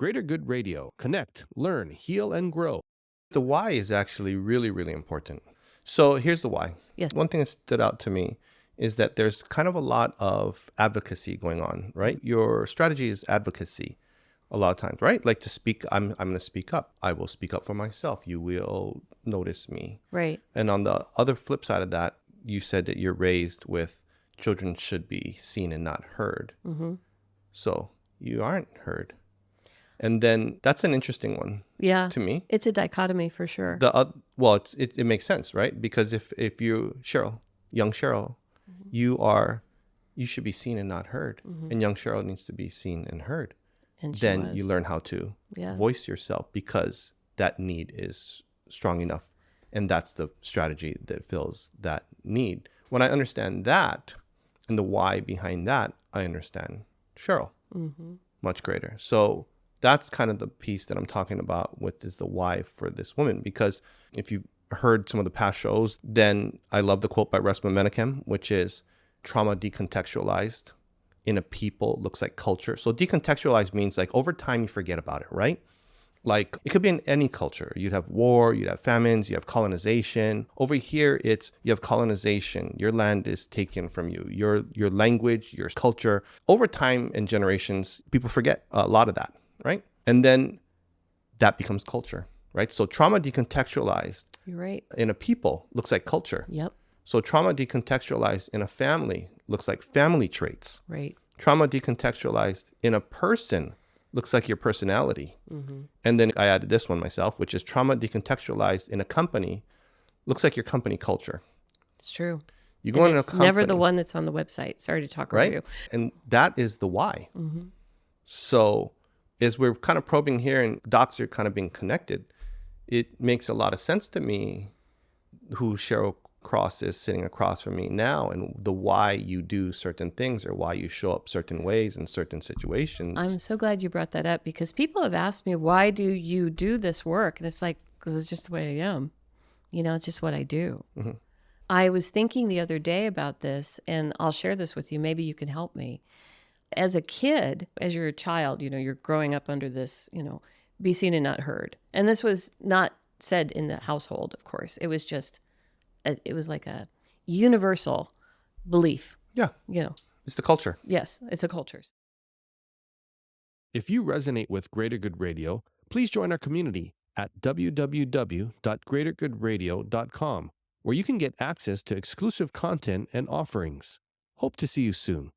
Greater Good Radio. Connect, learn, heal, and grow. The why is actually really, really important. So here's the why. Yes. One thing that stood out to me is that there's kind of a lot of advocacy going on, right? Your strategy is advocacy a lot of times, right? Like to speak, I'm going to speak up. I will speak up for myself. You will notice me. Right. And on the other flip side of that, you said that you're raised with children should be seen and not heard. Mm-hmm. So you aren't heard. And then that's an interesting one to me. It's a dichotomy for sure. It makes sense, right? Because if you, young Cheryl, you should be seen and not heard. And young Cheryl needs to be seen and heard. And then you learn how to voice yourself because that need is strong enough. And that's the strategy that fills that need. When I understand that and the why behind that, I understand Cheryl much greater. So that's kind of the piece that I'm talking about with is the why for this woman. Because if you've heard some of the past shows, then I love the quote by Resma Menakem, which is trauma decontextualized in a people looks like culture. So decontextualized means like over time you forget about it, right? Like it could be in any culture. You'd have war, you'd have famines, you have colonization. Over here, you have colonization. Your land is taken from you. Your language, your culture. Over time and generations, people forget a lot of that, right? And then that becomes culture, right? So trauma decontextualized You're right. in a people looks like culture. Yep. So trauma decontextualized in a family looks like family traits. Right. Trauma decontextualized in a person looks like your personality. And then I added this one myself, which is trauma decontextualized in a company looks like your company culture. It's true. You go in a company. Never the one that's on the website. Sorry to talk over you. And that is the why. So as we're kind of probing here and dots are kind of being connected, it makes a lot of sense to me who Cheryl Cross is sitting across from me now and the why you do certain things or why you show up certain ways in certain situations. I'm so glad you brought that up because people have asked me, why do you do this work? And it's like, because it's just the way I am. It's just what I do. I was thinking the other day about this, and I'll share this with you. Maybe you can help me. As a kid, as you're a child, you're growing up under this, be seen and not heard. And this was not said in the household, of course. It was just, it was like a universal belief. Yeah. It's the culture. Yes, it's a culture. If you resonate with Greater Good Radio, please join our community at www.greatergoodradio.com, where you can get access to exclusive content and offerings. Hope to see you soon.